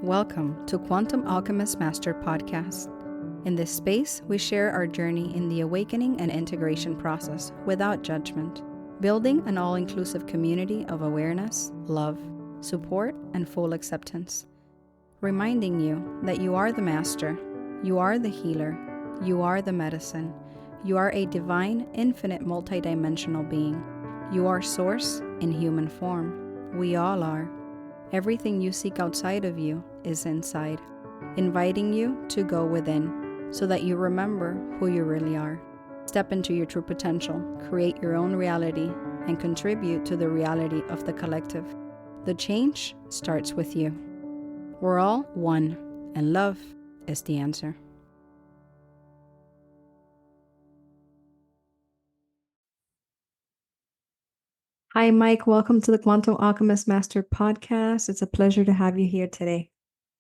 Welcome to Quantum Alchemist Master Podcast. In this space, we share our journey in the awakening and integration process without judgment, building an all-inclusive community of awareness, love, support, and full acceptance. Reminding you that you are the master, you are the healer, you are the medicine, you are a divine, infinite, multidimensional being. You are source in human form. We all are. Everything you seek outside of you is inside, inviting you to go within so that you remember who you really are. Step into your true potential, create your own reality, and contribute to the reality of the collective. The change starts with you. We're all one, and love is the answer. Hi, Mike. Welcome to the Quantum Alchemist Master Podcast. It's a pleasure to have you here today.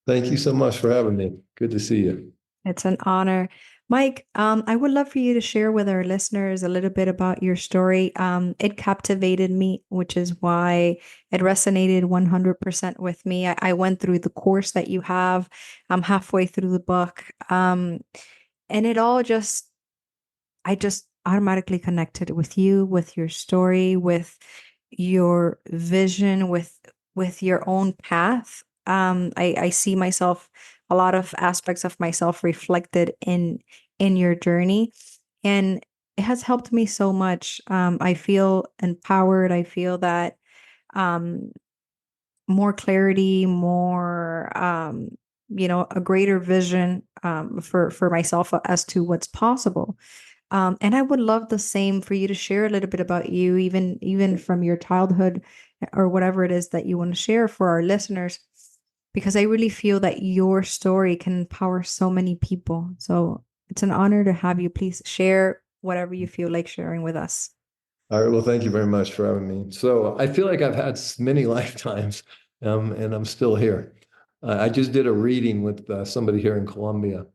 Thank you so much for having me. Good to see you. It's an honor. Mike, I would love for you to share with our listeners a little bit about your story. It captivated me, which is why it resonated 100% with me. I went through the course that you have. I'm halfway through the book. And it all I just automatically connected with you, with your story, with your vision, with your own path. I see myself, a lot of aspects of myself reflected in your journey, and it has helped me so much. I feel empowered. I feel that more clarity, more a greater vision for myself as to what's possible. And I would love the same for you to share a little bit about you, even from your childhood or whatever it is that you want to share for our listeners, because I really feel that your story can empower so many people. So it's an honor to have you. Please share whatever you feel like sharing with us. All right. Well, thank you very much for having me. So I feel like I've had many lifetimes, and I'm still here. I just did a reading with somebody here in Colombia,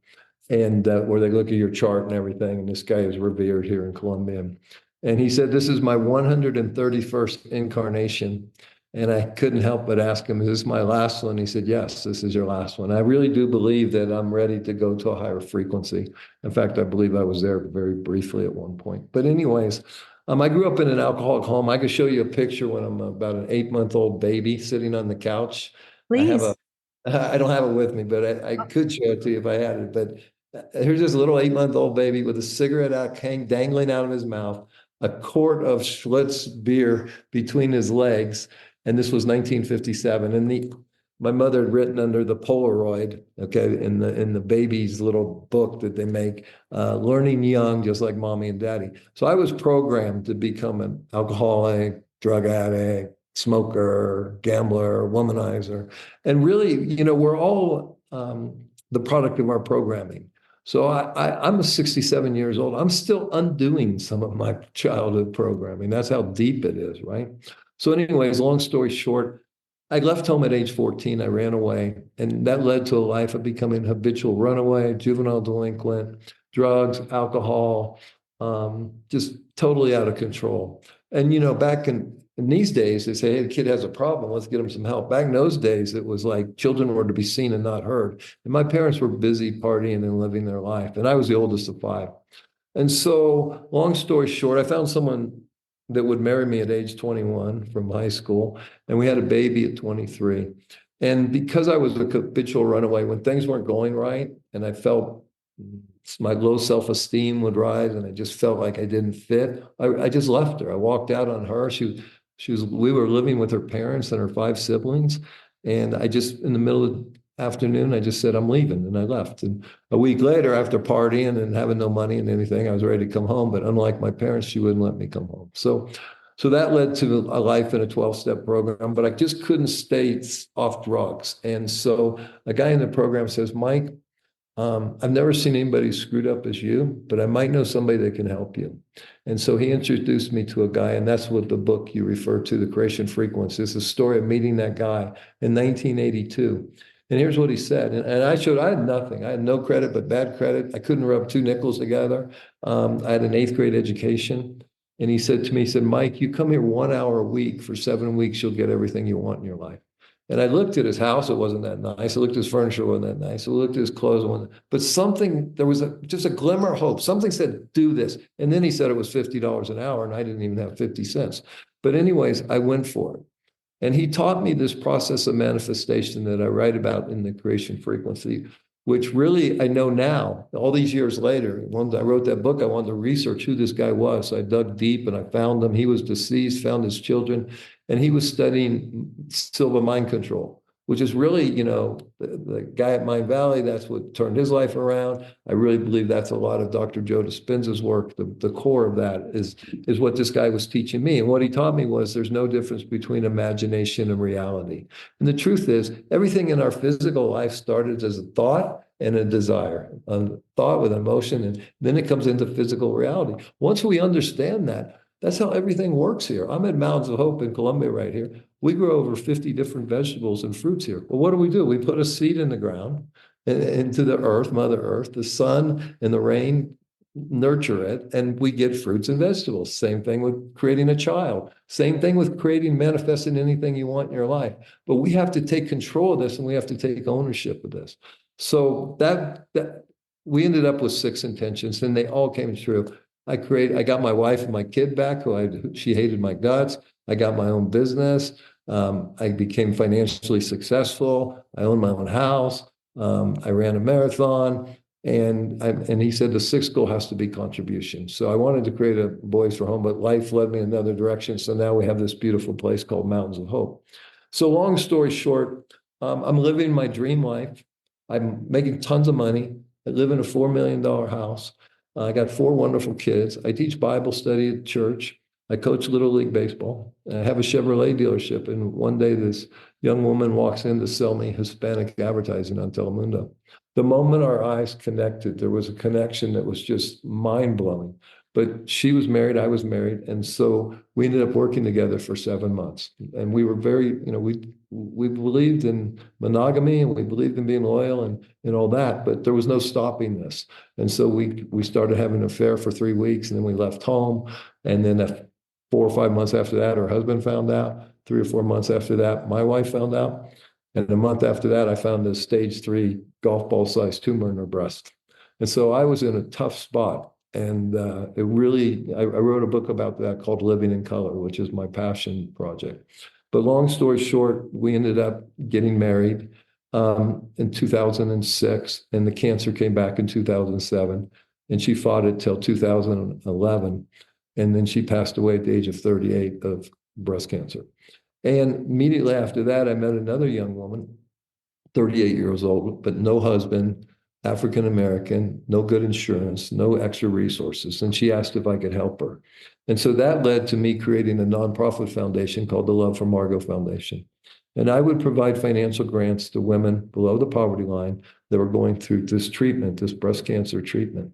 and where they look at your chart and everything. And this guy is revered here in Colombia. And he said, "This is my 131st incarnation." And I couldn't help but ask him, "Is this my last one?" He said, "Yes, this is your last one." I really do believe that I'm ready to go to a higher frequency. In fact, I believe I was there very briefly at one point. But anyways, I grew up in an alcoholic home. I could show you a picture when I'm about an 8-month-old baby sitting on the couch. Please. I don't have it with me, but I could show it to you if I had it. But here's this little 8-month-old baby with a cigarette dangling out of his mouth, a quart of Schlitz beer between his legs. And this was 1957. And my mother had written under the Polaroid, okay, in the baby's little book that they make, learning young, just like mommy and daddy. So I was programmed to become an alcoholic, drug addict, smoker, gambler, womanizer. And really, we're all the product of our programming. So I'm 67 years old. I'm still undoing some of my childhood programming. That's how deep it is, right? So anyways, long story short, I left home at age 14. I ran away, and that led to a life of becoming habitual runaway, juvenile delinquent, drugs, alcohol, just totally out of control. And, back in these days, they say, "Hey, the kid has a problem. Let's get him some help." Back in those days, it was like children were to be seen and not heard. And my parents were busy partying and living their life. And I was the oldest of 5. And so, long story short, I found someone that would marry me at age 21 from high school. And we had a baby at 23. And because I was a habitual runaway, when things weren't going right, and I felt my low self-esteem would rise, and I just felt like I didn't fit, I just left her. I walked out on her. We were living with her parents and her 5 siblings. And I just, in the middle of the afternoon, I just said, "I'm leaving." And I left. And a week later, after partying and having no money and anything, I was ready to come home. But unlike my parents, she wouldn't let me come home. So that led to a life in a 12-step program, but I just couldn't stay off drugs. And so a guy in the program says, "Mike, I've never seen anybody screwed up as you, but I might know somebody that can help you." And so he introduced me to a guy, and that's what the book you refer to, The Creation Frequency, is the story of meeting that guy in 1982. And here's what he said. And I had nothing. I had no credit but bad credit. I couldn't rub 2 nickels together. I had an 8th grade education. And he said to me, "Mike, you come here 1 hour a week for 7 weeks, you'll get everything you want in your life." And I looked at his house, it wasn't that nice. I looked at his furniture, it wasn't that nice. I looked at his clothes, it wasn't, but something, there was just a glimmer of hope. Something said, do this. And then he said it was $50 an hour, and I didn't even have 50 cents. But anyways, I went for it. And he taught me this process of manifestation that I write about in the Creation Frequency, which really I know now, all these years later. Once I wrote that book, I wanted to research who this guy was. So I dug deep and I found him. He was deceased, found his children, and he was studying silver mind control, which is really, the guy at Mind Valley, that's what turned his life around. I really believe that's a lot of Dr. Joe Dispenza's work. The core of that is what this guy was teaching me. And what he taught me was there's no difference between imagination and reality. And the truth is, everything in our physical life started as a thought and a desire, a thought with emotion, and then it comes into physical reality. Once we understand that, that's how everything works here. I'm at Mountains of Hope in Colombia right here. We grow over 50 different vegetables and fruits here. Well, what do? We put a seed in the ground, into the earth, Mother Earth. The sun and the rain nurture it, and we get fruits and vegetables. Same thing with creating a child. Same thing with manifesting anything you want in your life. But we have to take control of this, and we have to take ownership of this. So that we ended up with 6 intentions, and they all came true. I got my wife and my kid back, she hated my guts. I got my own business. I became financially successful. I owned my own house. I ran a marathon, and he said the 6th goal has to be contribution. So I wanted to create a Boys for Home, but life led me in another direction. So now we have this beautiful place called Mountains of Hope. So long story short, I'm living my dream life. I'm making tons of money. I live in a $4 million house. I got 4 wonderful kids. I teach Bible study at church. I coach Little League Baseball. I have a Chevrolet dealership. And one day this young woman walks in to sell me Hispanic advertising on Telemundo. The moment our eyes connected, there was a connection that was just mind-blowing. But she was married, I was married. And so we ended up working together for 7 months. And we were very, we believed in monogamy, and we believed in being loyal and all that, but there was no stopping this. And so we started having an affair for 3 weeks, and then we left home. And then 4 or 5 months after that, her husband found out. 3 or 4 months after that, my wife found out. And a month after that, I found a stage 3 golf ball sized tumor in her breast. And so I was in a tough spot. And I wrote a book about that called Living in Color, which is my passion project. But long story short, we ended up getting married in 2006, and the cancer came back in 2007, and she fought it till 2011. And then she passed away at the age of 38 of breast cancer. And immediately after that, I met another young woman, 38 years old, but no husband, African American, no good insurance, no extra resources. And she asked if I could help her. And so that led to me creating a nonprofit foundation called the Love for Margot Foundation. And I would provide financial grants to women below the poverty line that were going through this treatment, this breast cancer treatment,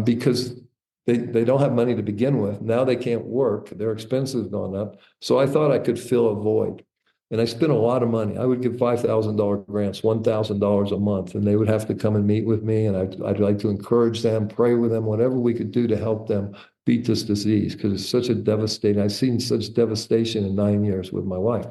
because they don't have money to begin with. Now they can't work. Their expenses have gone up. So I thought I could fill a void. And I spent a lot of money. I would give $5,000 grants, $1,000 a month, and they would have to come and meet with me. And I'd like to encourage them, pray with them, whatever we could do to help them beat this disease, because it's such a devastating, I've seen such devastation in 9 years with my wife.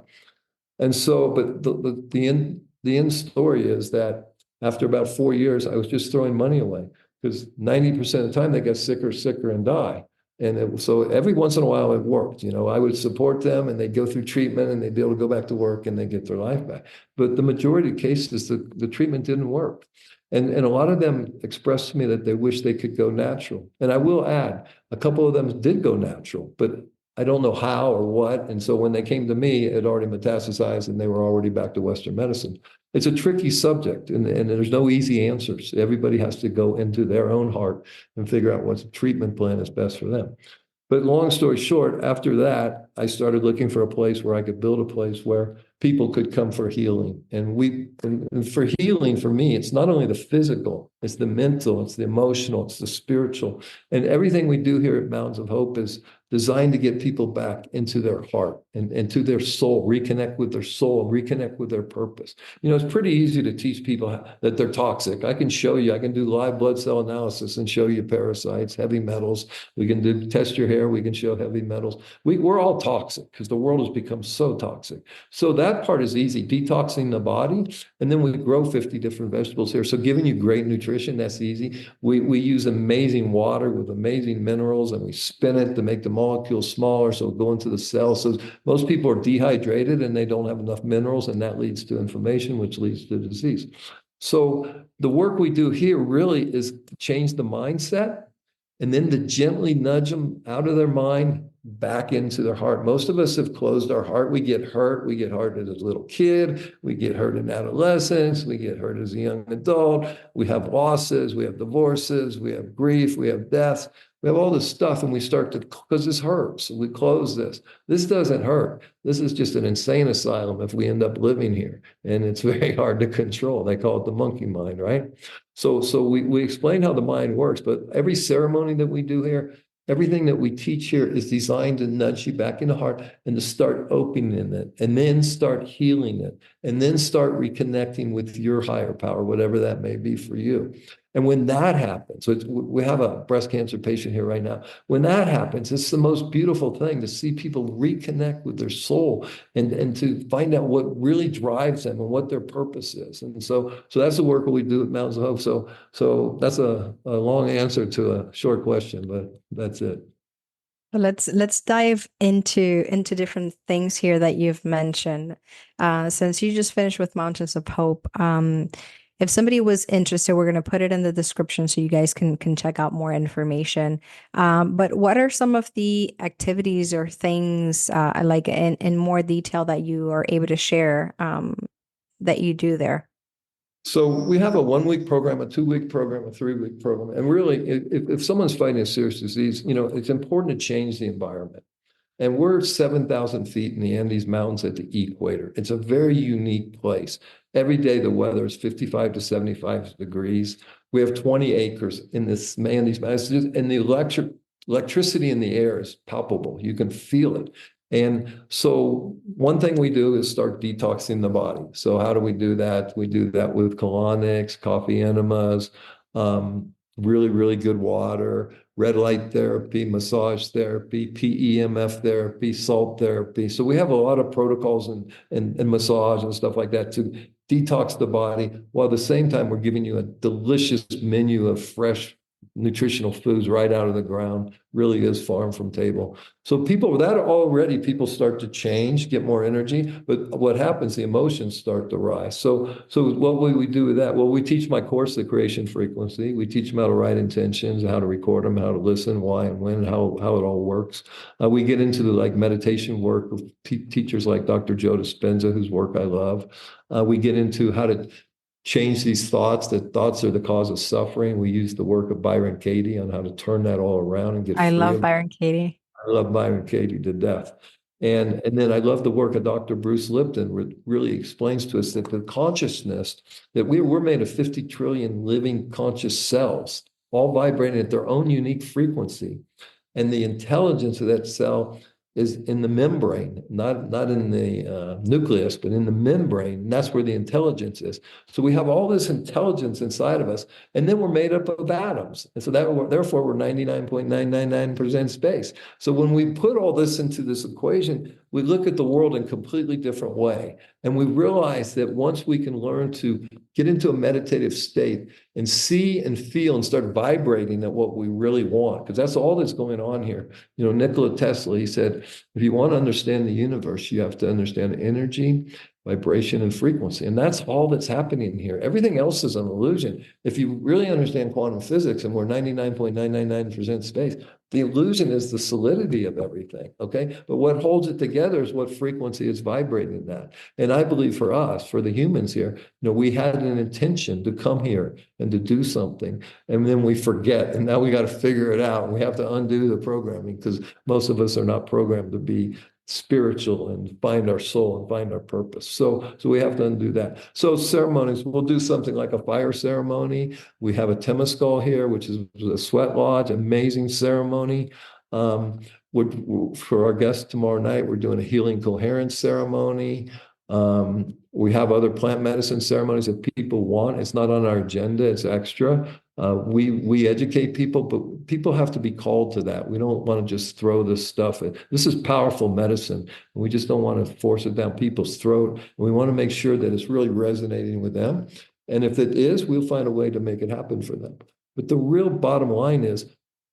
And so, but the end story is that after about 4 years, I was just throwing money away, because 90% of the time they get sicker and die. And so every once in a while it worked. I would support them, and they'd go through treatment, and they'd be able to go back to work, and they'd get their life back. But the majority of cases, the treatment didn't work. And a lot of them expressed to me that they wish they could go natural. And I will add, a couple of them did go natural, but I don't know how or what. And so when they came to me, it had already metastasized, and they were already back to Western medicine. It's a tricky subject, and there's no easy answers. Everybody has to go into their own heart and figure out what treatment plan is best for them. But long story short, after that, I started looking for a place where I could build a place where people could come for healing. And for healing, for me, it's not only the physical, it's the mental, it's the emotional, it's the spiritual. And everything we do here at Mountains of Hope is designed to get people back into their heart and to their soul, reconnect with their soul, and reconnect with their purpose. It's pretty easy to teach people that they're toxic. I can show you, I can do live blood cell analysis and show you parasites, heavy metals. We can test your hair, we can show heavy metals. We're all toxic because the world has become so toxic. So that part is easy, detoxing the body. And then we grow 50 different vegetables here. So giving you great nutrition, that's easy. We use amazing water with amazing minerals, and we spin it to make the molecules smaller so go into the cells. So most people are dehydrated and they don't have enough minerals, and that leads to inflammation, which leads to disease. So the work we do here really is to change the mindset and then to gently nudge them out of their mind back into their heart. Most of us have closed our heart. We get hurt. We get hurt as a little kid. We get hurt in adolescence. We get hurt as a young adult. We have losses. We have divorces. We have grief. We have deaths. We have all this stuff, and we start to, because this hurts. We close this. This doesn't hurt. This is just an insane asylum if we end up living here. And it's very hard to control. They call it the monkey mind, right? So we explain how the mind works, but every ceremony that we do here, everything that we teach here is designed to nudge you back in the heart and to start opening it, and then start healing it, and then start reconnecting with your higher power, whatever that may be for you. And when that happens, so we have a breast cancer patient here right now. When that happens, it's the most beautiful thing to see people reconnect with their soul and to find out what really drives them and what their purpose is. And so that's the work that we do at Mountains of Hope. So that's a long answer to a short question, but that's it. Let's dive into different things here that you've mentioned. Since you just finished with Mountains of Hope, if somebody was interested, we're going to put it in the description so you guys can check out more information. But what are some of the activities or things like in more detail that you are able to share that you do there? So we have a 1-week program, a 2-week program, a 3-week program. And really, if someone's fighting a serious disease, it's important to change the environment. And we're 7,000 feet in the Andes Mountains at the equator. It's a very unique place. Every day the weather is 55 to 75 degrees. We have 20 acres in this Andes Mountains, and the electricity in the air is palpable. You can feel it. And so one thing we do is start detoxing the body. So how do we do that? We do that with colonics, coffee enemas, really, really good water, red light therapy, massage therapy, PEMF therapy, salt therapy. So we have a lot of protocols and massage and stuff like that to detox the body, while at the same time we're giving you a delicious menu of fresh nutritional foods right out of the ground. Really is farm from table. So people start to change, get more energy, but what happens, the emotions start to rise. So what will we do with that? Well, we teach my course, The Creation Frequency. We teach them how to write intentions, how to record them, how to listen, why and when, how it all works. We get into the meditation work with teachers like Dr. Joe Dispenza, whose work I love. We get into how to change these thoughts, that thoughts are the cause of suffering. We use the work of Byron Katie on how to turn that all around and get free. I love Byron Katie. I love Byron Katie to death. And then I love the work of Dr. Bruce Lipton, which really explains to us that the consciousness, that we're made of 50 trillion living conscious cells, all vibrating at their own unique frequency. And the intelligence of that cell is in the membrane, not in the nucleus, but in the membrane. And that's where the intelligence is. So we have all this intelligence inside of us, and then we're made up of atoms. And so therefore, we're 99.999% space. So when we put all this into this equation, we look at the world in a completely different way. And we realize that once we can learn to get into a meditative state and see and feel and start vibrating at what we really want, because that's all that's going on here. Nikola Tesla, he said, if you want to understand the universe, you have to understand energy, vibration, and frequency. And that's all that's happening here. Everything else is an illusion. If you really understand quantum physics, and we're 99.999% space, the illusion is the solidity of everything, okay? But what holds it together is what frequency is vibrating at. And I believe for us, for the humans here, we had an intention to come here and to do something, and then we forget, and now we got to figure it out. We have to undo the programming, because most of us are not programmed to be spiritual and find our soul and find our purpose. So we have to undo that. So ceremonies, we'll do something like a fire ceremony. We have a Temescal here, which is a sweat lodge, amazing ceremony. For our guests tomorrow night, we're doing a healing coherence ceremony. We have other plant medicine ceremonies that people want. It's not on our agenda, it's extra. We educate people, but people have to be called to that. We don't want to just throw this stuff in. This is powerful medicine, and we just don't want to force it down people's throat. We want to make sure that it's really resonating with them. And if it is, we'll find a way to make it happen for them. But the real bottom line is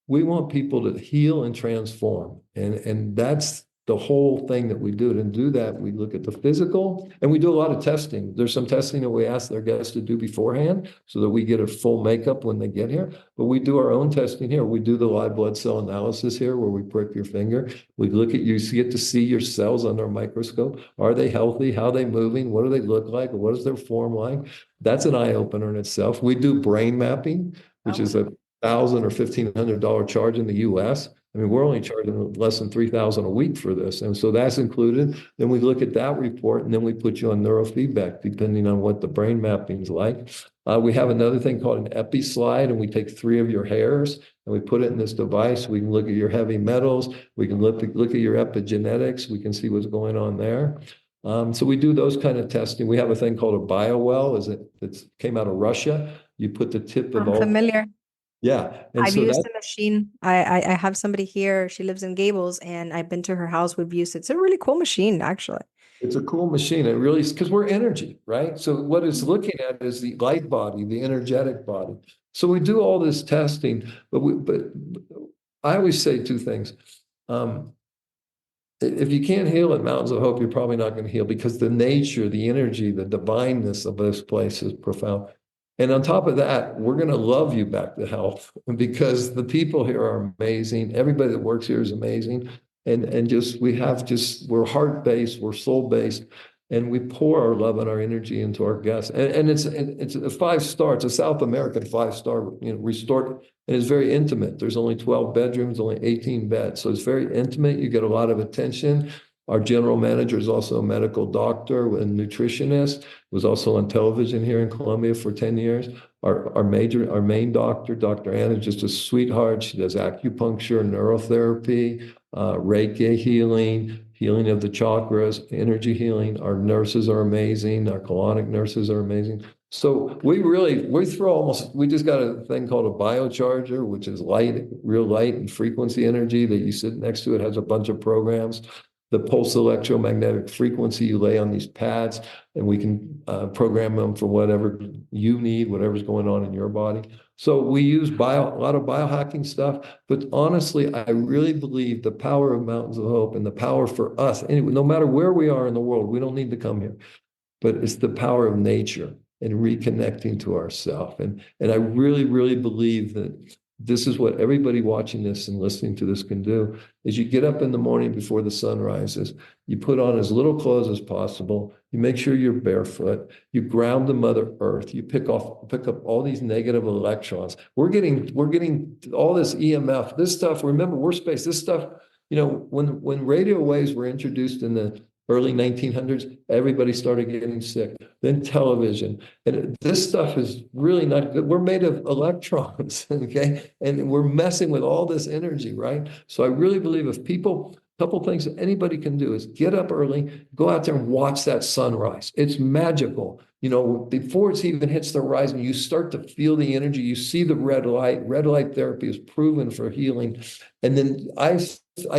we want people to heal and transform. And that's the whole thing that we do. And do that, we look at the physical, and we do a lot of testing. There's some testing that we ask their guests to do beforehand so that we get a full makeup when they get here. But we do our own testing here. We do the live blood cell analysis here where we prick your finger. We look at you, get to see your cells under a microscope. Are they healthy? How are they moving? What do they look like? What is their form like? That's an eye opener in itself. We do brain mapping, which is a $1,000 or $1,500 charge in the US. I mean, we're only charging less than $3,000 a week for this. And so that's included. Then we look at that report, and then we put you on neurofeedback, depending on what the brain mapping is like. We have another thing called an epi slide, and we take 3 of your hairs and we put it in this device. We can look at your heavy metals. We can look at your epigenetics. We can see what's going on there. So we do those kind of testing. We have a thing called a biowell. It came out of Russia. You put the tip of I'm familiar. Yeah. And I've so used that the machine. I have somebody here. She lives in Gables, and I've been to her house. We've used it. It's a really cool machine, actually. it's a cool machine. It really is because we're energy, right? So what it's looking at is the light body, the energetic body. So we do all this testing, but I always say 2 things. If you can't heal at Mountains of Hope, you're probably not going to heal because the nature, the energy, the divineness of this place is profound. And on top of that, we're going to love you back to health because the people here are amazing. Everybody that works here is amazing. And we're heart-based, we're soul-based, and we pour our love and our energy into our guests. And it's a 5-star, it's a South American 5-star, resort, and it's very intimate. There's only 12 bedrooms, only 18 beds. So it's very intimate. You get a lot of attention. Our general manager is also a medical doctor and nutritionist, was also on television here in Colombia for 10 years. Our main doctor, Dr. Anna, is just a sweetheart. She does acupuncture, neurotherapy, Reiki healing of the chakras, energy healing. Our nurses are amazing. Our colonic nurses are amazing. So we just got a thing called a biocharger, which is real light and frequency energy that you sit next to. It has a bunch of programs. The pulse electromagnetic frequency you lay on these pads, and we can program them for whatever you need, whatever's going on in your body. So we use a lot of biohacking stuff, but honestly, I really believe the power of Mountains of Hope and the power for us, anyway, no matter where we are in the world, we don't need to come here, but it's the power of nature and reconnecting to ourselves. And I really, really believe that this is what everybody watching this and listening to this can do, is you get up in the morning before the sun rises, you put on as little clothes as possible, you make sure you're barefoot, you ground the Mother Earth, you pick up all these negative electrons. We're getting all this EMF, this stuff, remember, we're space, this stuff, when radio waves were introduced in the early 1900s, everybody started getting sick. Then television. And this stuff is really not good. We're made of electrons, okay? And we're messing with all this energy, right? So I really believe a couple things that anybody can do is get up early, go out there and watch that sunrise. It's magical. Before it even hits the horizon, you start to feel the energy. You see the red light. Red light therapy is proven for healing. And then I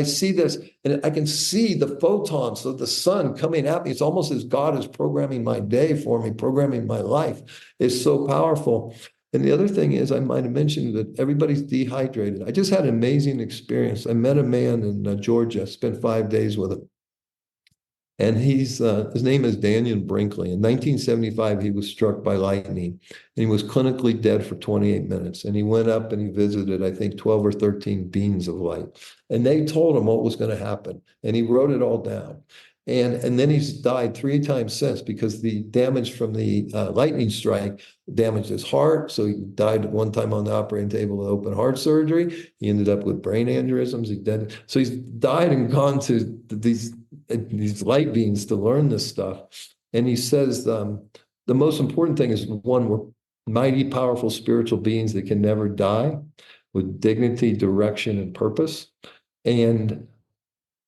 see this, and I can see the photons of the sun coming at me. It's almost as God is programming my day for me, programming my life. It's so powerful. And the other thing is, I might have mentioned that everybody's dehydrated. I just had an amazing experience. I met a man in Georgia, spent 5 days with him. And his name is Daniel Brinkley. In 1975, he was struck by lightning, and he was clinically dead for 28 minutes. And he went up and he visited, I think, 12 or 13 beings of light. And they told him what was going to happen. And he wrote it all down. And then he's died 3 times since because the damage from the lightning strike damaged his heart. So he died one time on the operating table with open heart surgery. He ended up with brain aneurysms. So he's died and gone to these light beings to learn this stuff. And he says the most important thing is, one, we're mighty, powerful spiritual beings that can never die, with dignity, direction, and purpose. And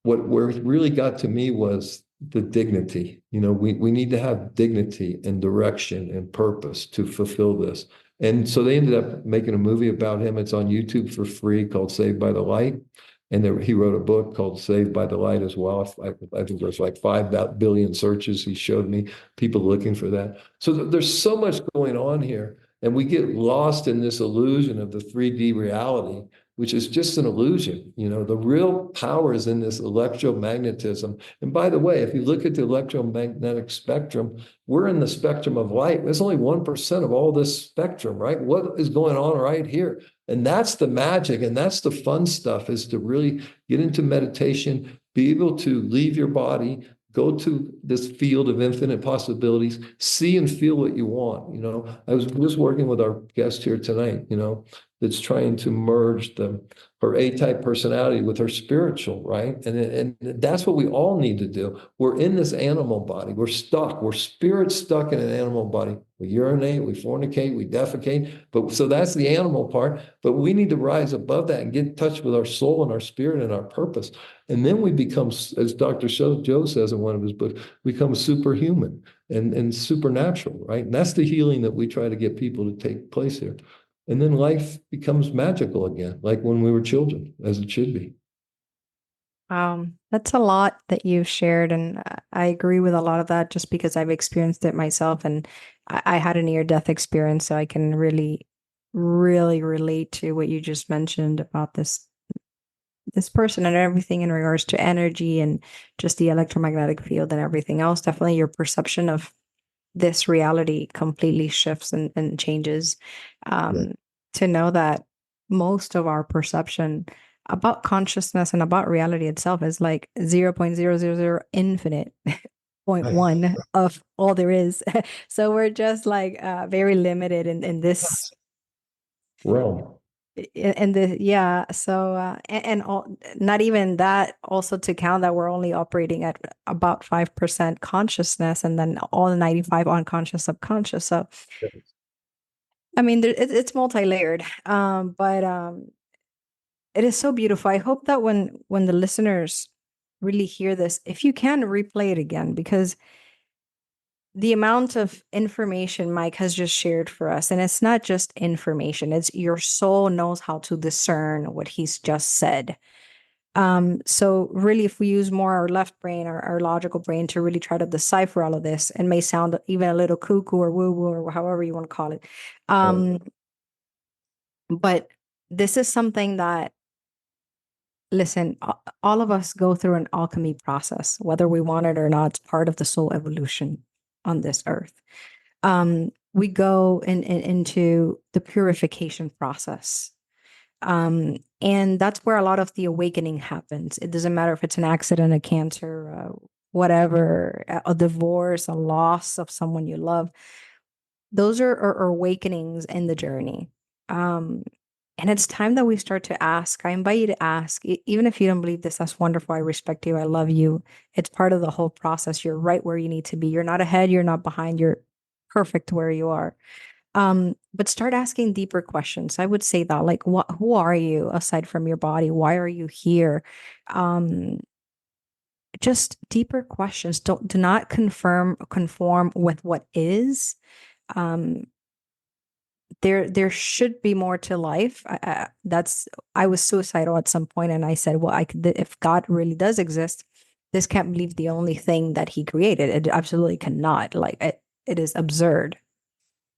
where it really got to me was the dignity. We need to have dignity and direction and purpose to fulfill this. And so they ended up making a movie about him. It's on YouTube for free called Saved by the Light. And he wrote a book called Saved by the Light as well. I think there's like 5 billion searches. He showed me people looking for that. So there's so much going on here. And we get lost in this illusion of the 3D reality, which is just an illusion. The real power is in this electromagnetism. And by the way, if you look at the electromagnetic spectrum, we're in the spectrum of light. There's only 1% of all this spectrum, right? What is going on right here? And that's the magic, and that's the fun stuff, is to really get into meditation, be able to leave your body, go to this field of infinite possibilities, see and feel what you want. I was just working with our guest here tonight, that's trying to merge her A-type personality with her spiritual, right? And that's what we all need to do. We're in this animal body. We're stuck. We're spirit stuck in an animal body. We urinate, we fornicate, we defecate. But so that's the animal part. But we need to rise above that and get in touch with our soul and our spirit and our purpose. And then we become, as Dr. Joe says in one of his books, become superhuman and supernatural, right? And that's the healing that we try to get people to take place here. And then life becomes magical again, like when we were children, as it should be. That's a lot that you've shared, and I agree with a lot of that just because I've experienced it myself, and I had a near-death experience, so I can really, really relate to what you just mentioned about this person and everything in regards to energy and just the electromagnetic field and everything else. Definitely your perception of this reality completely shifts and changes. Yeah. To know that most of our perception about consciousness and about reality itself is like 0.000 infinite point Right. one of all there is. So we're just like very limited in this Realm. and the yeah, so and all, not even that, also to count that we're only operating at about 5% consciousness, and then all the 95 unconscious subconscious. So I mean it's multi-layered, but it is so beautiful. I hope that when the listeners really hear this, if you can replay it again, because the amount of information Mike has just shared for us, and it's not just information, it's your soul knows how to discern what he's just said. So really, if we use more our left brain, our logical brain, to really try to decipher all of this, and may sound even a little cuckoo or woo woo or however you want to call it. Right. Um, but this is something that, listen, all of us go through an alchemy process, whether we want it or not. It's part of the soul evolution on this earth. We go into the purification process. And that's where a lot of the awakening happens. It doesn't matter if it's an accident, a cancer, whatever, a divorce, a loss of someone you love. Those are awakenings in the journey. And it's time that we start to ask. I invite you to ask, even if you don't believe this, that's wonderful. I respect you. I love you. It's part of the whole process. You're right where you need to be. You're not ahead. You're not behind. You're perfect where you are. But start asking deeper questions. I would say that, like, who are you aside from your body? Why are you here? Um, just deeper questions. Do not conform with what is. Um, there should be more to life. I was suicidal at some point, and I said, well, if God really does exist, this can't be the only thing that He created. It absolutely cannot. Like it is absurd,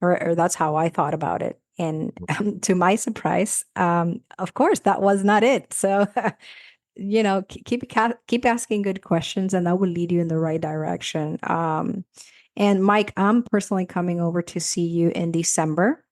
or that's how I thought about it. And to my surprise, of course, that was not it. So, keep asking good questions, and that will lead you in the right direction. And Mike, I'm personally coming over to see you in December.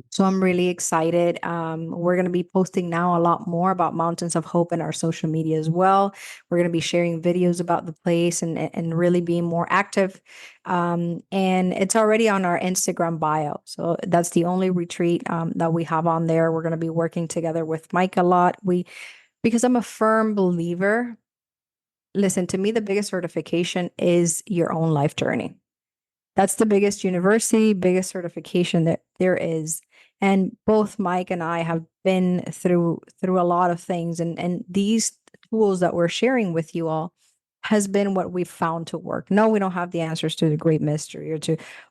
So I'm really excited. We're going to be posting now a lot more about Mountains of Hope in our social media as well. We're going to be sharing videos about the place and really being more active. And it's already on our Instagram bio. So that's the only retreat that we have on there. We're going to be working together with Mike a lot. Because I'm a firm believer. Listen, to me, the biggest certification is your own life journey. That's the biggest university, biggest certification that there is. And both Mike and I have been through a lot of things, and these tools that we're sharing with you all has been what we've found to work. No, we don't have the answers to the great mystery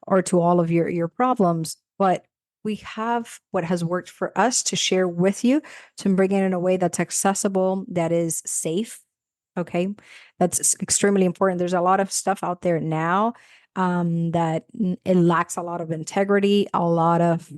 or to all of your problems, but we have what has worked for us to share with you, to bring it in a way that's accessible, that is safe. Okay. That's extremely important. There's a lot of stuff out there now that it lacks a lot of integrity, a lot of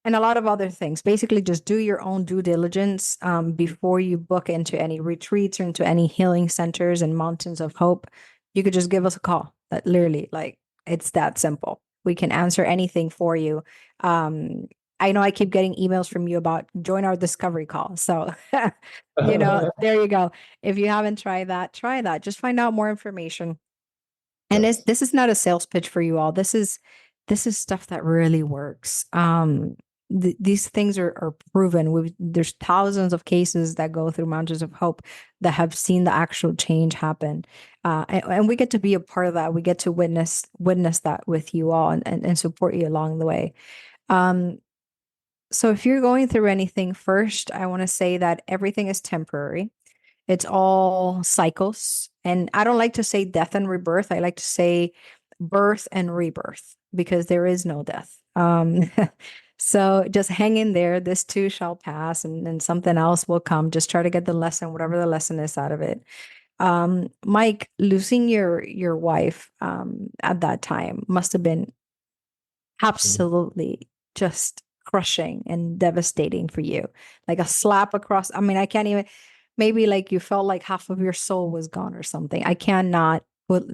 and a lot of other things. Basically, just do your own due diligence before you book into any retreats or into any healing centers and mountains of hope. You could just give us a call. That literally, like, it's that simple. We can answer anything for you. I know I keep getting emails from you about join our discovery call. So, there you go. If you haven't tried that, try that. Just find out more information. And Yes. this is not a sales pitch for you all. This is stuff that really works. These things are proven. There's thousands of cases that go through Mountains of Hope that have seen the actual change happen, and we get to be a part of that. We get to witness that with you all, and support you along the way. Um, so if you're going through anything, first, I want to say that everything is temporary. It's all cycles. And I don't like to say death and rebirth. I like to say birth and rebirth, because there is no death. So just hang in there. This too shall pass, and something else will come. Just try to get the lesson, whatever the lesson is out of it. Mike, losing your wife at that time must have been absolutely just crushing and devastating for you. Like a slap across. I mean, I can't even, maybe like you felt like half of your soul was gone or something. I cannot put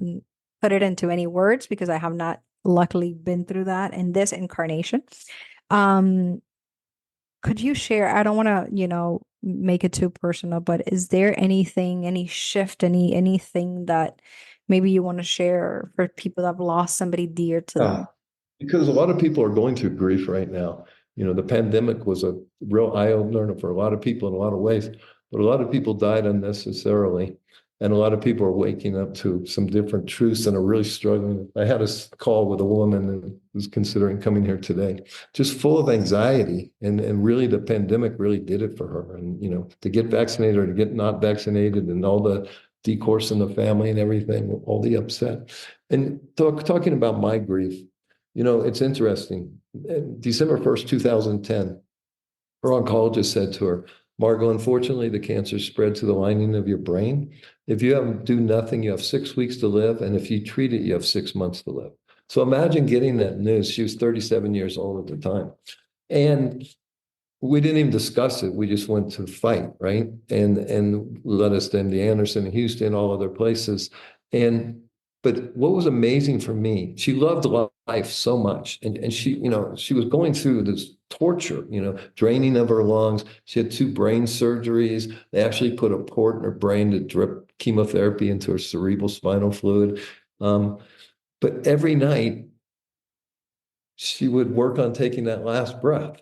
it into any words, because I have not luckily been through that in this incarnation. Um, could you share? I don't want to, make it too personal, but is there anything, any shift, anything that maybe you want to share for people that have lost somebody dear to them? Because a lot of people are going through grief right now. The pandemic was a real eye opener for a lot of people in a lot of ways, but a lot of people died unnecessarily. And a lot of people are waking up to some different truths and are really struggling. I had a call with a woman who was considering coming here today, just full of anxiety. And really the pandemic really did it for her. And, to get vaccinated or to get not vaccinated, and all the discourse in the family and everything, all the upset. And talking about my grief, it's interesting. December 1st, 2010, her oncologist said to her, Margot, unfortunately, the cancer spread to the lining of your brain. If you do nothing, you have 6 weeks to live. And if you treat it, you have 6 months to live. So imagine getting that news. She was 37 years old at the time. And we didn't even discuss it. We just went to fight, right? And led us to MD Anderson, Houston, all other places. But what was amazing for me, she loved life so much. And she was going through this torture, draining of her lungs. She had 2 brain surgeries. They actually put a port in her brain to drip chemotherapy into her cerebral spinal fluid. But every night she would work on taking that last breath.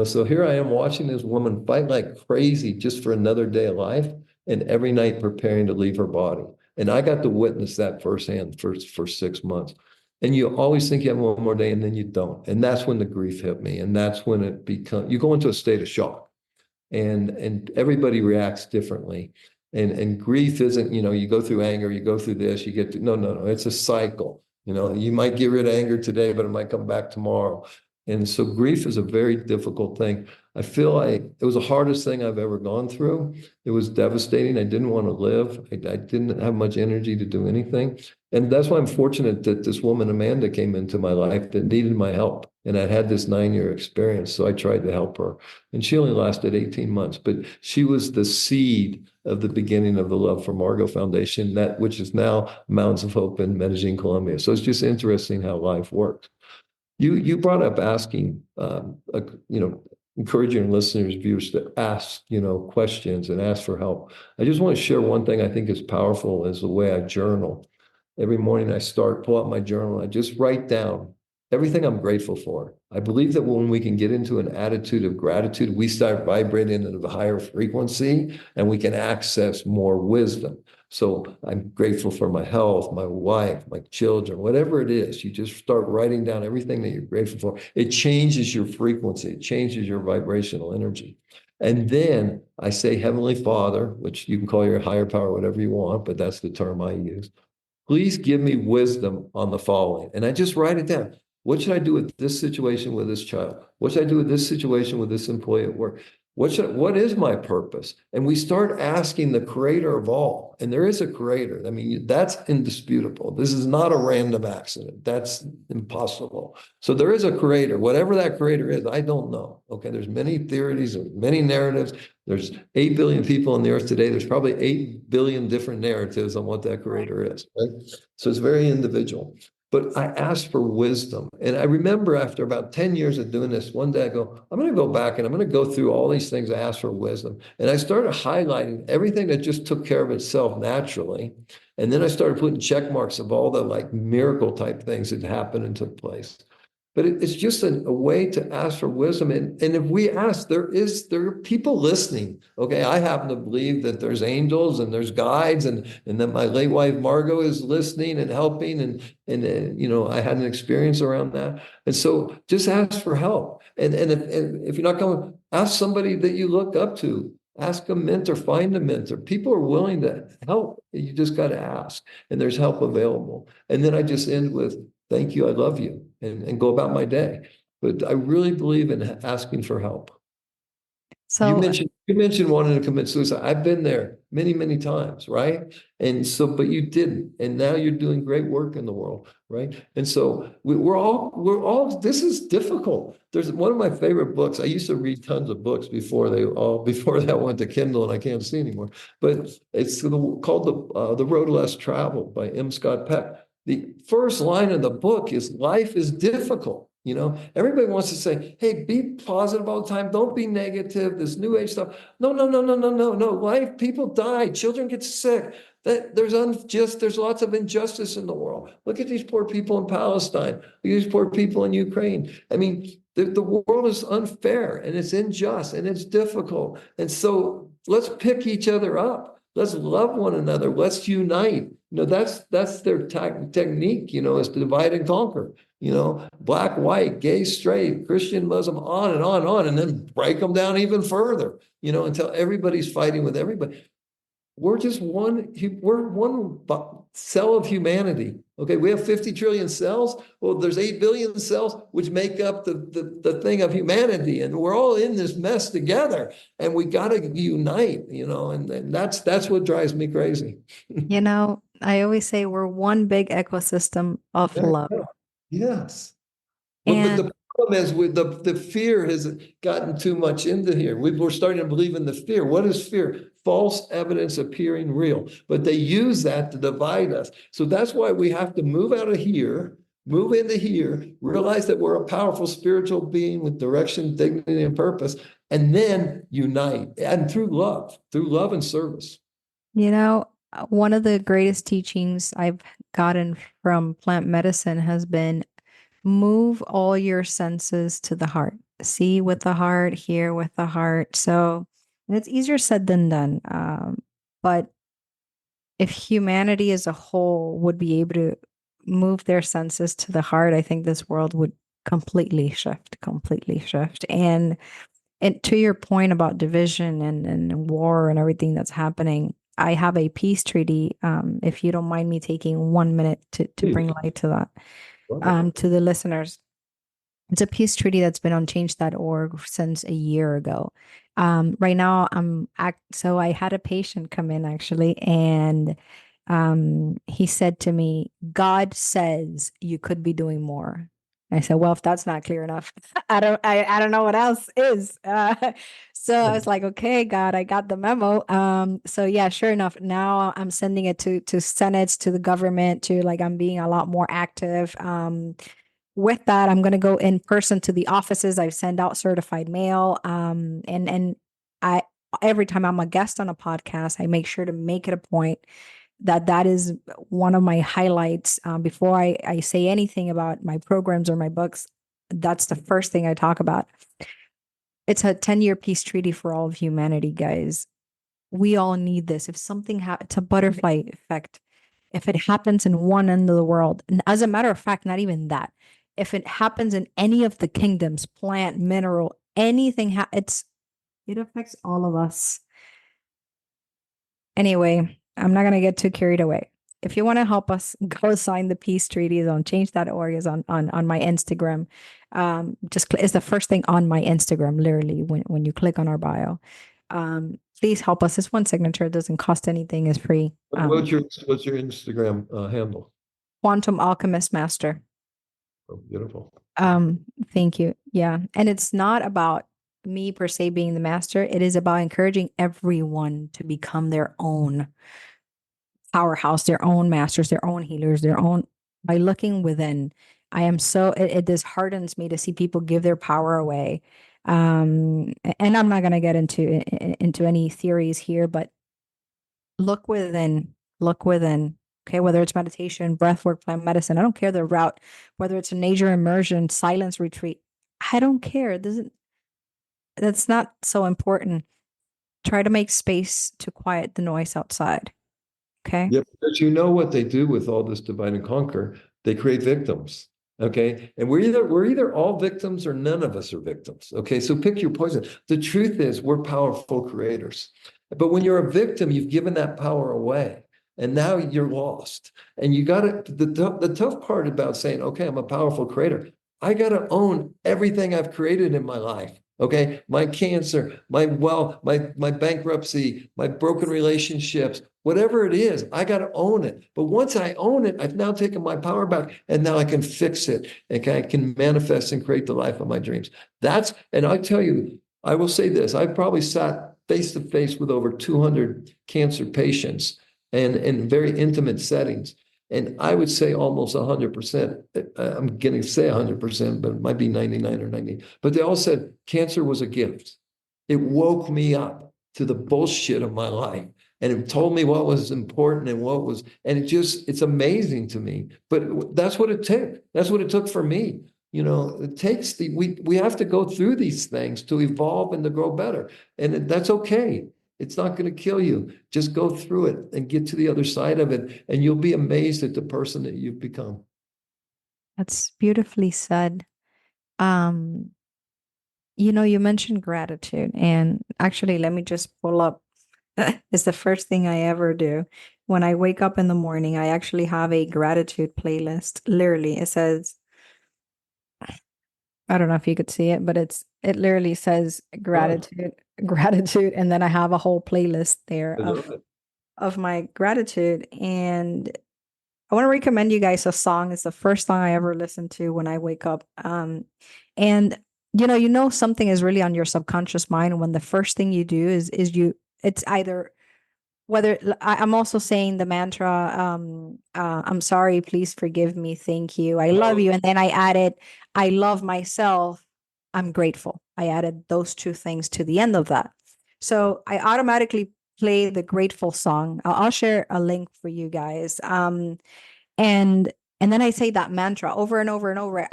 So here I am watching this woman fight like crazy just for another day of life, and every night preparing to leave her body. And I got to witness that firsthand for 6 months. And you always think you have one more day, and then you don't. And that's when the grief hit me. And that's when you go into a state of shock. And everybody reacts differently. And grief isn't, you go through anger, you go through this, you get to, no, it's a cycle. You might get rid of anger today, but it might come back tomorrow. And so grief is a very difficult thing. I feel like it was the hardest thing I've ever gone through. It was devastating. I didn't want to live. I didn't have much energy to do anything. And that's why I'm fortunate that this woman, Amanda, came into my life that needed my help. And I had this 9-year experience. So I tried to help her. And she only lasted 18 months, but she was the seed of the beginning of the Love for Margot Foundation, which is now Mountains of Hope in Medellin, Colombia. So it's just interesting how life works. You brought up asking, encouraging listeners, viewers to ask, questions and ask for help. I just want to share one thing I think is powerful is the way I journal. Every morning I pull out my journal. I just write down everything I'm grateful for. I believe that when we can get into an attitude of gratitude, we start vibrating at a higher frequency and we can access more wisdom. So I'm grateful for my health, my wife, my children, whatever it is. You just start writing down everything that you're grateful for. It changes your frequency. It changes your vibrational energy. And then I say, Heavenly Father, which you can call your higher power, whatever you want, but that's the term I use. Please give me wisdom on the following. And I just write it down. What should I do with this situation with this child? What should I do with this situation with this employee at work? What is my purpose? And we start asking the creator of all. And there is a creator. I mean, that's indisputable. This is not a random accident. That's impossible. So there is a creator. Whatever that creator is, I don't know. Okay. There's many theories, there's many narratives. There's 8 billion people on the earth today. There's probably 8 billion different narratives on what that creator is, right? So it's very individual. But I asked for wisdom. And I remember after about 10 years of doing this, one day I go, I'm going to go back and I'm going to go through all these things I asked for wisdom. And I started highlighting everything that just took care of itself naturally. And then I started putting check marks of all the like miracle type things that happened and took place. But it's just a way to ask for wisdom. And if we ask, there are people listening. Okay. I happen to believe that there's angels and there's guides and that my late wife Margot is listening and helping. And I had an experience around that. And so just ask for help. And if you're not coming, ask somebody that you look up to. Ask a mentor, find a mentor. People are willing to help. You just got to ask, and there's help available. And then I just end with, thank you, I love you, and go about my day. But I really believe in asking for help. You So, mentioned wanting to commit suicide. I've been there many, many times, right? And so, but you didn't, and now you're doing great work in the world, right? And so we're all. This is difficult. There's one of my favorite books. I used to read tons of books before that went to Kindle, and I can't see anymore. But it's called the Road Less Traveled by M. Scott Peck. The first line of the book is life is difficult. Everybody wants to say, hey, be positive all the time. Don't be negative. This new age stuff. No, no, no, no, no, no, no. Life, people die. Children get sick. There's lots of injustice in the world. Look at these poor people in Palestine. Look at these poor people in Ukraine. I mean, the world is unfair and it's unjust and it's difficult. And so let's pick each other up. Let's love one another. Let's unite. That's their technique, is to divide and conquer. Black, white, gay, straight, Christian, Muslim, on and on and on, and then break them down even further, until everybody's fighting with everybody. We're just we're one cell of humanity. Okay, we have 50 trillion cells. Well, there's 8 billion cells, which make up the thing of humanity. And we're all in this mess together. And we got to unite, and that's what drives me crazy. I always say we're one big ecosystem of love. Yes. But And the problem is with the fear has gotten too much into here. We're starting to believe in the fear. What is fear? False evidence appearing real. But they use that to divide us. So that's why we have to move out of here, move into here, realize that we're a powerful spiritual being with direction, dignity, and purpose, and then unite. And through love and service. one of the greatest teachings I've gotten from plant medicine has been move all your senses to the heart. See with the heart, hear with the heart. So it's easier said than done. But if humanity as a whole would be able to move their senses to the heart, I think this world would completely shift, completely shift. And to your point about division and war and everything that's happening, I have a peace treaty. If you don't mind me taking 1 minute to bring light to that, to the listeners. It's a peace treaty that's been on change.org since a year ago. Right now, so I had a patient come in actually, and he said to me, God says you could be doing more. I said, well, if that's not clear enough, I don't know what else is. So I was like, okay, God, I got the memo. So yeah, sure enough, now I'm sending it to senates, to the government, to like, I'm being a lot more active. With that, I'm going to go in person to the offices. I send out certified mail. And I, every time I'm a guest on a podcast, I make sure to make it a point that is one of my highlights. Before I say anything about my programs or my books, that's the first thing I talk about. It's a 10-year peace treaty for all of humanity, guys. We all need this. If something it's a butterfly effect. If it happens in one end of the world, and as a matter of fact, not even that. If it happens in any of the kingdoms, plant, mineral, anything, it affects all of us. Anyway, I'm not gonna get too carried away. If you want to help us, go sign the peace treaties on change.org is on my Instagram. Just it's the first thing on my Instagram, literally, when you click on our bio. Please help us. This one signature, it doesn't cost anything, is free. What's your Instagram handle? Quantum Alchemist Master. Oh, beautiful. Thank you. Yeah. And it's not about me per se being the master. It is about encouraging everyone to become their own powerhouse, their own masters, their own healers, their own by looking within. I am so it disheartens me to see people give their power away. And I'm not going to get into any theories here, but look within, look within. Okay, whether it's meditation, breath work, plant medicine, I don't care the route, whether it's a nature immersion, silence retreat, I don't care. It doesn't That's not so important. Try to make space to quiet the noise outside. Okay. Yeah, because you know what they do with all this divide and conquer. They create victims. Okay. And we're either all victims or none of us are victims. Okay. So pick your poison. The truth is we're powerful creators. But when you're a victim, you've given that power away. And now you're lost. And you got to, the tough part about saying, okay, I'm a powerful creator. I got to own everything I've created in my life. Okay. My cancer, my wealth, my bankruptcy, my broken relationships, whatever it is, I got to own it. But once I own it, I've now taken my power back and now I can fix it and I can manifest and create the life of my dreams. And I tell you, I will say this, I've probably sat face to face with over 200 cancer patients and in very intimate settings. And I would say almost 100%, I'm going to say 100%, but it might be 99 or 90. But they all said cancer was a gift. It woke me up to the bullshit of my life. And it told me what was important and it's amazing to me. But that's what it took. That's what it took for me. It takes we have to go through these things to evolve and to grow better. And that's okay. It's not going to kill you. Just go through it and get to the other side of it. And you'll be amazed at the person that you've become. That's beautifully said. Um, you mentioned gratitude, and actually, let me just pull up. It's the first thing I ever do. When I wake up in the morning, I actually have a gratitude playlist. Literally, it says, I don't know if you could see it, but it literally says gratitude, gratitude, and then I have a whole playlist there of my gratitude. And I want to recommend you guys a song. It's the first song I ever listened to when I wake up. And something is really on your subconscious mind when the first thing you do it's either whether I'm also saying the mantra, I'm sorry, please forgive me, thank you, I love you. And then I added, I love myself, I'm grateful. I added those two things to the end of that. So I automatically play the grateful song. I'll share a link for you guys. And then I say that mantra over and over and over.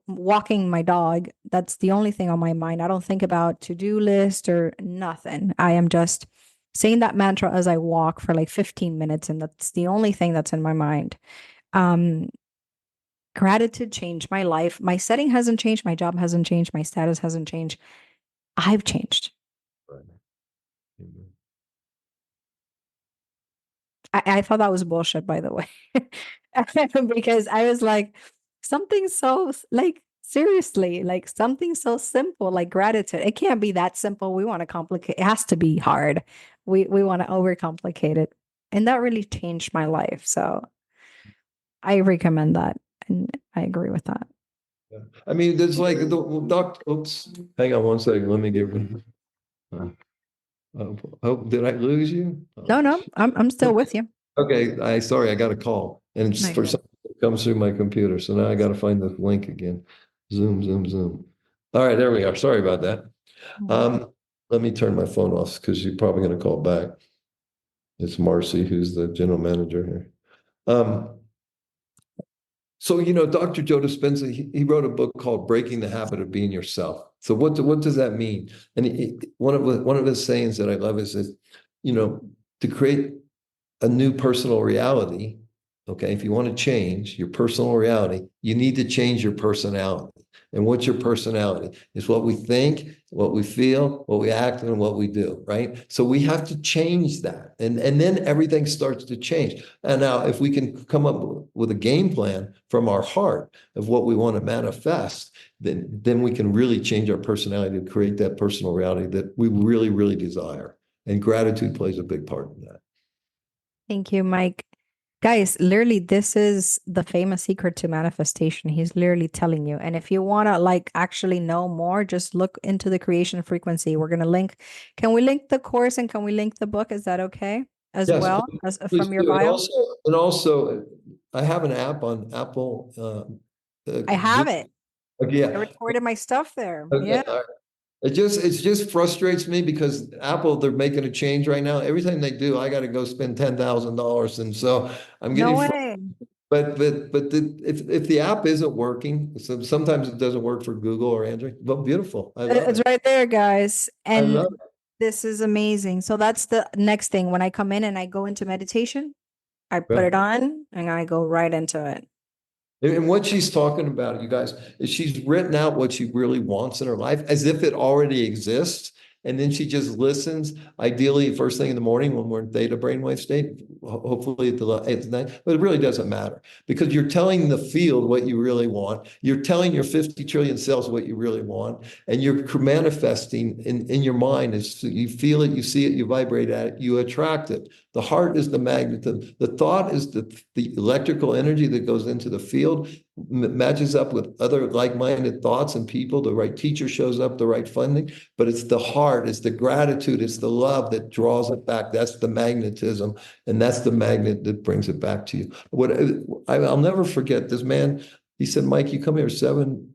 Walking my dog, that's the only thing on my mind. I don't think about to-do list or nothing. I am just saying that mantra as I walk for like 15 minutes, and that's the only thing that's in my mind. Gratitude changed my life. My setting hasn't changed. My job hasn't changed. My status hasn't changed. I've changed. Right. Mm-hmm. I thought that was bullshit, by the way, because I was like, something so like seriously, like something so simple, like gratitude. It can't be that simple. We want to complicate. It has to be hard. We want to overcomplicate it, and that really changed my life. So I recommend that, and I agree with that. Yeah. I mean, there's like the doc. Oops, hang on one second. Let me get. Did I lose you? No, no, I'm still with you. Okay, sorry, I got a call, and it's for something that comes through my computer. So now I got to find the link again. Zoom, zoom, zoom. All right, there we are. Sorry about that. Let me turn my phone off because you're probably going to call back. It's Marcy, who's the general manager here. So, Dr. Joe Dispenza, he wrote a book called Breaking the Habit of Being Yourself. So what does that mean? And one of his sayings that I love is that to create a new personal reality, okay, if you want to change your personal reality, you need to change your personality. And what's your personality? It's what we think, what we feel, what we act, and what we do, right? So we have to change that. And then everything starts to change. And now, if we can come up with a game plan from our heart of what we want to manifest, then we can really change our personality to create that personal reality that we really, really desire. And gratitude plays a big part in that. Thank you, Mike. Guys, literally, this is the famous secret to manifestation. He's literally telling you. And if you want to like actually know more, just look into the creation frequency. We're going to link. Can we link the course and can we link the book? Is that okay? As Yes, well as please from your do. And bio? also, and also, I have an app on Apple. I have it. I Yeah. recorded my stuff there. Okay. Yeah. All right. It just frustrates me because Apple, they're making a change right now. Everything they do, I got to go spend $10,000, and so I'm No getting. way. If the app isn't working, so sometimes it doesn't work for Google or Android. But beautiful, I love It's it. right there, guys. I And love this is amazing. So that's the next thing. When I come in and I go into meditation, I put it. it on and I go right into it. And what she's talking about, you guys, is she's written out what she really wants in her life as if it already exists. And then she just listens, ideally, first thing in the morning when we're in theta brainwave state, hopefully at the night, but it really doesn't matter because you're telling the field what you really want. You're telling your 50 trillion cells what you really want. And you're manifesting in your mind. As you feel it, you see it, you vibrate at it, you attract it. The heart is the magnet. The thought is the electrical energy that goes into the field, matches up with other like-minded thoughts and people. The right teacher shows up, the right funding, but it's the heart, it's the gratitude, it's the love that draws it back. That's the magnetism, and that's the magnet that brings it back to you. I'll never forget this man. He said, "Mike, you come here 1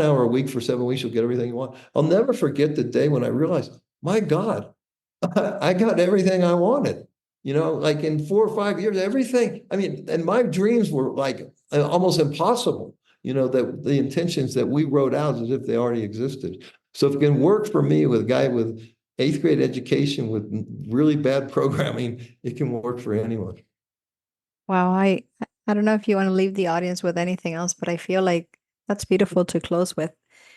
hour a week for 7 weeks, you'll get everything you want." I'll never forget the day when I realized, my God, I got everything I wanted. Like in 4 or 5 years, everything. I mean, and my dreams were like almost impossible. That the intentions that we wrote out as if they already existed. So if it can work for me with a guy with eighth grade education with really bad programming, it can work for anyone. Wow, I don't know if you want to leave the audience with anything else, but I feel like that's beautiful to close with.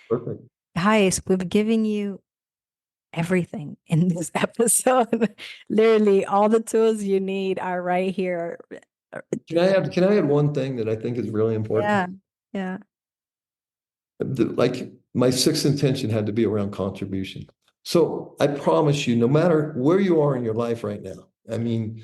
Perfect. Guys, we've given you everything in this episode. Literally, all the tools you need are right here. Can I add one thing that I think is really important? Yeah, yeah. Like my sixth intention had to be around contribution. So I promise you, no matter where you are in your life right now, I mean,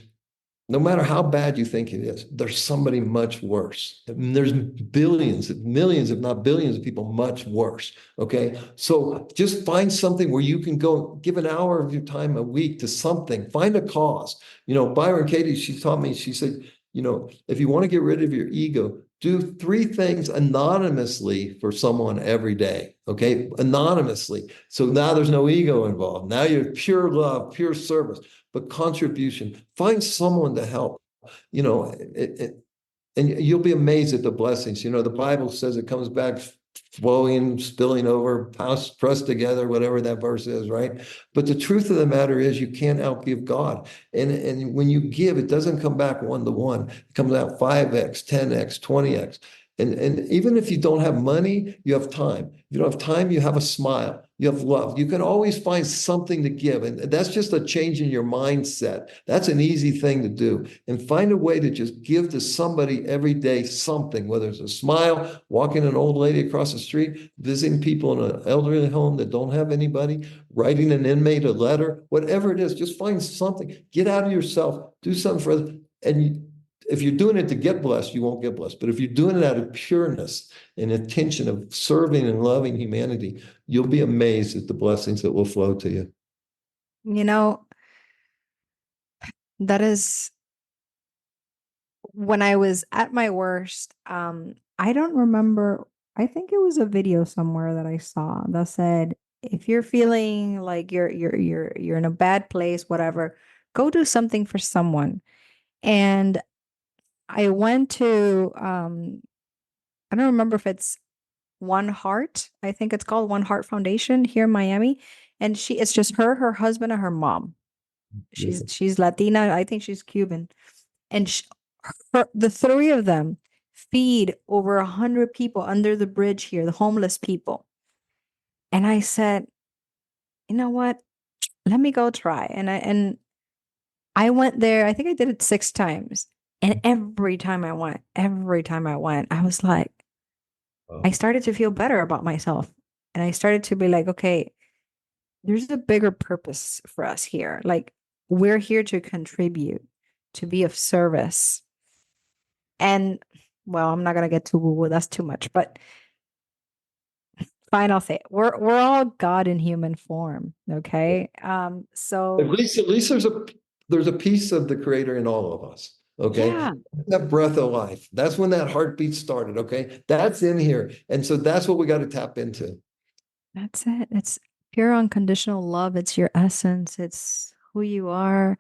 no matter how bad you think it is, there's somebody much worse. And there's billions, millions, if not billions of people much worse. Okay. So just find something where you can go give an hour of your time a week to something, find a cause. Byron Katie, she taught me, she said, if you want to get rid of your ego, do 3 things anonymously for someone every day. Okay. Anonymously. So now there's no ego involved. Now you're pure love, pure service, but contribution. Find someone to help. And you'll be amazed at the blessings. The Bible says it comes back flowing, spilling over, pressed together, whatever that verse is, right? But the truth of the matter is you can't outgive God. And when you give, it doesn't come back 1-to-1. It comes out 5x, 10x, 20x. And even if you don't have money, you have time. If you don't have time, you have a smile. You have love. You can always find something to give. And that's just a change in your mindset. That's an easy thing to do. And find a way to just give to somebody every day something, whether it's a smile, walking an old lady across the street, visiting people in an elderly home that don't have anybody, writing an inmate a letter, whatever it is, just find something. Get out of yourself, do something for them. And if you're doing it to get blessed, you won't get blessed. But if you're doing it out of pureness and intention of serving and loving humanity, you'll be amazed at the blessings that will flow to you. You know, that is when I was at my worst. I don't remember. I think it was a video somewhere that I saw that said, if you're feeling like you're in a bad place, whatever, go do something for someone. And I went to I don't remember if it's One Heart. I think it's called One Heart Foundation here in Miami. And it's just her husband, and her mom. She's Latina. I think she's Cuban. And the three of them feed over 100 people under the bridge here, the homeless people. And I said, you know what? Let me go try. And I went there. I think I did it 6 times. And every time I went, I was like, I started to feel better about myself. And I started to be like, okay, there's a bigger purpose for us here. Like, we're here to contribute, to be of service. And well, I'm not gonna get too woo-woo, that's too much, but fine, I'll say it. We're all God in human form. Okay. So At least there's a piece of the creator in all of us. Okay. yeah, That breath of life. That's when that heartbeat started. Okay. That's in here. And so that's what we got to tap into. that's it. It's pure unconditional love. It's your essence. It's who you are.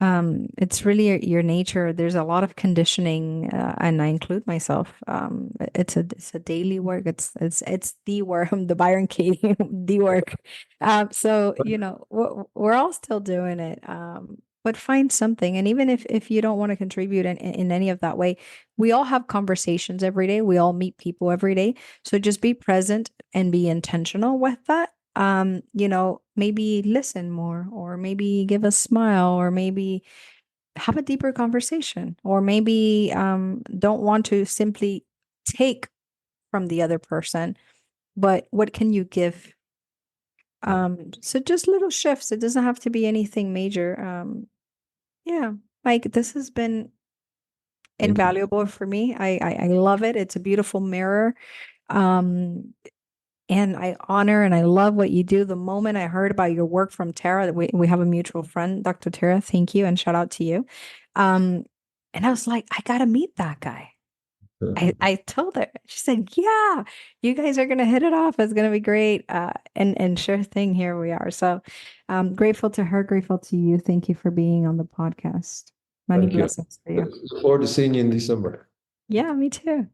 It's really your nature. There's a lot of conditioning, and I include myself. It's a daily work. It's the work. The Byron Katie, the work. So we're all still doing it. But find something, and even if you don't want to contribute in any of that way, we all have conversations every day. We all meet people every day. So just be present and be intentional with that. Maybe listen more, or maybe give a smile, or maybe have a deeper conversation, or maybe don't want to simply take from the other person, but what can you give? So just little shifts. It doesn't have to be anything major. Yeah, like this has been Thank you. invaluable for me. I love it. It's a beautiful mirror. Um, And I honor and I love what you do. The moment I heard about your work from Tara, we have a mutual friend, Dr. Tara. Thank you and shout out to you. Um, and I was like, I gotta meet that guy. I told her. She said, "Yeah, you guys are gonna hit it off. It's gonna be great." And sure thing, here we are. So, grateful to her, grateful to you. Thank you for being on the podcast. Many Thank you. blessings for you. Look forward to seeing you in December. Yeah, me too.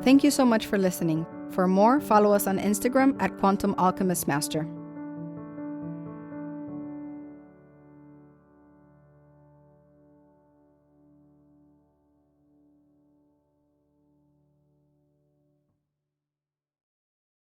Thank you so much for listening. For more, follow us on Instagram at Quantum Alchemist Master.